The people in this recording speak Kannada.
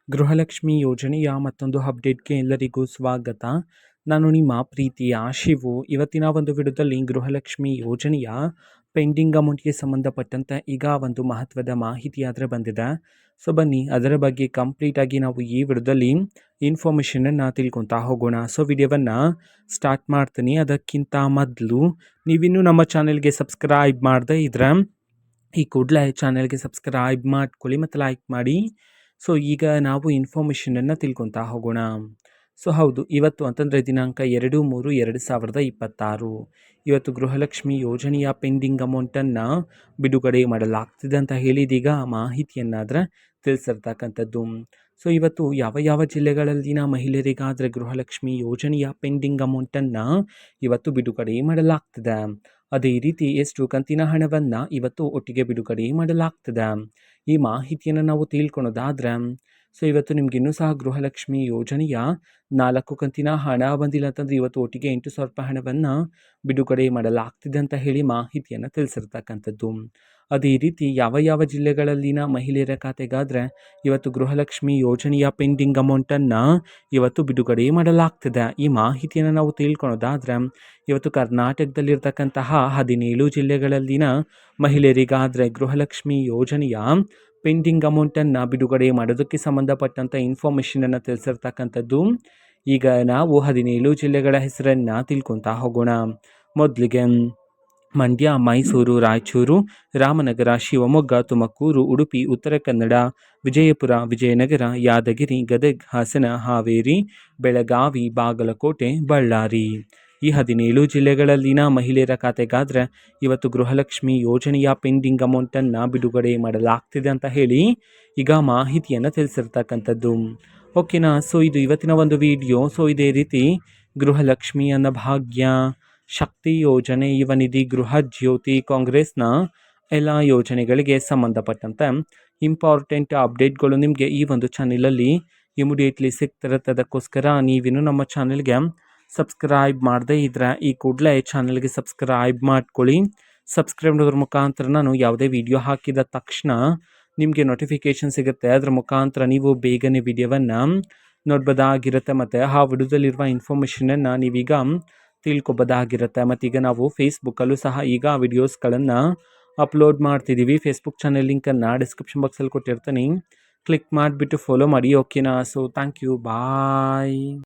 ಗೃಹಲಕ್ಷ್ಮಿ ಯೋಜನೆಯ ಮತ್ತೊಂದು ಅಪ್ಡೇಟ್‌ಗೆ ಎಲ್ಲರಿಗೂ ಸ್ವಾಗತ. ನಾನು ನಿಮ್ಮ ಪ್ರೀತಿಯ ಶಿವು. ಇವತ್ತಿನ ಒಂದು ವಿಡಿಯೋದಲ್ಲಿ ಗೃಹಲಕ್ಷ್ಮಿ ಯೋಜನೆಯ ಪೆಂಡಿಂಗ್ ಅಮೌಂಟ್‌ಗೆ ಸಂಬಂಧಪಟ್ಟಂತೆ ಈಗ ಒಂದು ಮಹತ್ವದ ಮಾಹಿತಿ ಆದರೆ ಬಂದಿದೆ. ಸೊ ಬನ್ನಿ ಅದರ ಬಗ್ಗೆ ಕಂಪ್ಲೀಟಾಗಿ ನಾವು ಈ ವಿಡಿಯೋದಲ್ಲಿ ಇನ್ಫಾರ್ಮೇಷನನ್ನು ತಿಳ್ಕೊತಾ ಹೋಗೋಣ. ಸೊ ವಿಡಿಯೋವನ್ನು ಸ್ಟಾರ್ಟ್ ಮಾಡ್ತೀನಿ. ಅದಕ್ಕಿಂತ ಮೊದಲು ನೀವಿನ್ನೂ ನಮ್ಮ ಚಾನೆಲ್ಗೆ ಸಬ್ಸ್ಕ್ರೈಬ್ ಮಾಡದೇ ಇದ್ದರೆ ಈ ಕೂಡಲೇ ಚಾನೆಲ್ಗೆ ಸಬ್ಸ್ಕ್ರೈಬ್ ಮಾಡ್ಕೊಳ್ಳಿ ಮತ್ತು ಲೈಕ್ ಮಾಡಿ. ಸೊ ಈಗ ನಾವು ಇನ್ಫಾರ್ಮೇಷನನ್ನು ತಿಳ್ಕೊತಾ ಹೋಗೋಣ. ಸೊ ಹೌದು, ಇವತ್ತು ಅಂತಂದರೆ ದಿನಾಂಕ 2/3/2026 ಇವತ್ತು ಗೃಹಲಕ್ಷ್ಮಿ ಯೋಜನೆಯ ಪೆಂಡಿಂಗ್ ಅಮೌಂಟನ್ನು ಬಿಡುಗಡೆ ಮಾಡಲಾಗ್ತಿದೆ ಅಂತ ಹೇಳಿ ಇದೀಗ ಮಾಹಿತಿಯನ್ನಾದರೆ ತಿಳಿಸಿರ್ತಕ್ಕಂಥದ್ದು. ಸೊ ಇವತ್ತು ಯಾವ ಯಾವ ಜಿಲ್ಲೆಗಳಲ್ಲಿನ ಮಹಿಳೆಯರಿಗಾದರೆ ಗೃಹಲಕ್ಷ್ಮಿ ಯೋಜನೆಯ ಪೆಂಡಿಂಗ್ ಅಮೌಂಟನ್ನು ಇವತ್ತು ಬಿಡುಗಡೆ ಮಾಡಲಾಗ್ತಿದೆ, ಅದೇ ರೀತಿ ಎಷ್ಟು ಕಂತಿನ ಹಣವನ್ನು ಇವತ್ತು ಒಟ್ಟಿಗೆ ಬಿಡುಗಡೆ ಮಾಡಲಾಗ್ತದೆ, ಈ ಮಾಹಿತಿಯನ್ನು ನಾವು ತಿಳ್ಕೊಳೋದಾದರೆ ಸೊ ಇವತ್ತು ನಿಮ್ಗೆ ಇನ್ನೂ ಸಹ ಗೃಹಲಕ್ಷ್ಮಿ ಯೋಜನೆಯ 4 ಕಂತಿನ ಹಣ ಬಂದಿಲ್ಲ ಅಂತಂದರೆ ಇವತ್ತು ಒಟ್ಟಿಗೆ 8,000 ರೂಪಾಯಿ ಹಣವನ್ನು ಬಿಡುಗಡೆ ಮಾಡಲಾಗ್ತಿದೆ ಅಂತ ಹೇಳಿ ಮಾಹಿತಿಯನ್ನು ತಿಳಿಸಿರ್ತಕ್ಕಂಥದ್ದು. ಅದೇ ರೀತಿ ಯಾವ ಯಾವ ಜಿಲ್ಲೆಗಳಲ್ಲಿನ ಮಹಿಳೆಯರ ಖಾತೆಗಾದರೆ ಇವತ್ತು ಗೃಹಲಕ್ಷ್ಮಿ ಯೋಜನೆಯ ಪೆಂಡಿಂಗ್ ಅಮೌಂಟನ್ನು ಇವತ್ತು ಬಿಡುಗಡೆ ಮಾಡಲಾಗ್ತದೆ, ಈ ಮಾಹಿತಿಯನ್ನು ನಾವು ತಿಳ್ಕೊಳೋದಾದರೆ ಇವತ್ತು ಕರ್ನಾಟಕದಲ್ಲಿರ್ತಕ್ಕಂತಹ 17 ಜಿಲ್ಲೆಗಳಲ್ಲಿನ ಮಹಿಳೆಯರಿಗಾದರೆ ಗೃಹಲಕ್ಷ್ಮಿ ಯೋಜನೆಯ ಪೆಂಡಿಂಗ್ ಅಮೌಂಟನ್ನು ಬಿಡುಗಡೆ ಮಾಡೋದಕ್ಕೆ ಸಂಬಂಧಪಟ್ಟಂಥ ಇನ್ಫಾರ್ಮೇಷನನ್ನು ತಿಳಿಸಿರ್ತಕ್ಕಂಥದ್ದು. ಈಗ ನಾವು 17 ಜಿಲ್ಲೆಗಳ ಹೆಸರನ್ನು ತಿಳ್ಕೊತಾ ಹೋಗೋಣ. ಮೊದಲಿಗೆ ಮಂಡ್ಯ, ಮೈಸೂರು, ರಾಯಚೂರು, ರಾಮನಗರ, ಶಿವಮೊಗ್ಗ, ತುಮಕೂರು, ಉಡುಪಿ, ಉತ್ತರ ಕನ್ನಡ, ವಿಜಯಪುರ, ವಿಜಯನಗರ, ಯಾದಗಿರಿ, ಗದಗ, ಹಾಸನ, ಹಾವೇರಿ, ಬೆಳಗಾವಿ, ಬಾಗಲಕೋಟೆ, ಬಳ್ಳಾರಿ, ಈ 17 ಜಿಲ್ಲೆಗಳಲ್ಲಿನ ಮಹಿಳೆಯರ ಖಾತೆಗಾದರೆ ಇವತ್ತು ಗೃಹಲಕ್ಷ್ಮಿ ಯೋಜನೆಯ ಪೆಂಡಿಂಗ್ ಅಮೌಂಟನ್ನು ಬಿಡುಗಡೆ ಮಾಡಲಾಗ್ತಿದೆ ಅಂತ ಹೇಳಿ ಈಗ ಮಾಹಿತಿಯನ್ನು ತಿಳಿಸಿರ್ತಕ್ಕಂಥದ್ದು. ಓಕೆನಾ. ಸೊ ಇದು ಇವತ್ತಿನ ಒಂದು ವಿಡಿಯೋ. ಸೊ ಇದೇ ರೀತಿ ಗೃಹಲಕ್ಷ್ಮಿ ಅನ್ನಭಾಗ್ಯ, ಶಕ್ತಿ ಯೋಜನೆ, ಯುವ ನಿಧಿ, ಗೃಹ ಜ್ಯೋತಿ, ಕಾಂಗ್ರೆಸ್ನ ಎಲ್ಲ ಯೋಜನೆಗಳಿಗೆ ಸಂಬಂಧಪಟ್ಟಂತೆ ಇಂಪಾರ್ಟೆಂಟ್ ಅಪ್ಡೇಟ್ಗಳು ನಿಮಗೆ ಈ ಒಂದು ಚಾನೆಲಲ್ಲಿ ಇಮಿಡಿಯೇಟ್ಲಿ ಸಿಗ್ತಿರುತ್ತೆ. ಅದಕ್ಕೋಸ್ಕರ ನೀವಿನ್ನು ನಮ್ಮ ಚಾನೆಲ್ಗೆ ಸಬ್ಸ್ಕ್ರೈಬ್ ಮಾಡದೇ ಇದ್ದರೆ ಈ ಕೂಡಲೇ ಚಾನಲ್ಗೆ ಸಬ್ಸ್ಕ್ರೈಬ್ ಮಾಡ್ಕೊಳ್ಳಿ. ಸಬ್ಸ್ಕ್ರೈಬ್ ಮಾಡೋದ್ರ ಮುಖಾಂತರ ನಾನು ಯಾವುದೇ ವಿಡಿಯೋ ಹಾಕಿದ ತಕ್ಷಣ ನಿಮಗೆ ನೋಟಿಫಿಕೇಷನ್ ಸಿಗುತ್ತೆ. ಅದರ ಮುಖಾಂತರ ನೀವು ಬೇಗನೆ ವಿಡಿಯೋವನ್ನು ನೋಡ್ಬೋದಾಗಿರುತ್ತೆ ಮತ್ತು ಆ ವಿಡಿಯೋದಲ್ಲಿರುವ ಇನ್ಫಾರ್ಮೇಷನನ್ನು ನೀವೀಗ ತಿಳ್ಕೊಬೋದಾಗಿರುತ್ತೆ. ಮತ್ತೀಗ ನಾವು ಫೇಸ್ಬುಕ್ಕಲ್ಲೂ ಸಹ ಈಗ ವಿಡಿಯೋಸ್ಗಳನ್ನು ಅಪ್ಲೋಡ್ ಮಾಡ್ತಿದ್ದೀವಿ. ಫೇಸ್ಬುಕ್ ಚಾನೆಲ್ ಲಿಂಕನ್ನು ಡಿಸ್ಕ್ರಿಪ್ಷನ್ ಬಾಕ್ಸಲ್ಲಿ ಕೊಟ್ಟಿರ್ತೀನಿ, ಕ್ಲಿಕ್ ಮಾಡಿಬಿಟ್ಟು ಫಾಲೋ ಮಾಡಿ. ಓಕೆನಾ. So thank you, bye.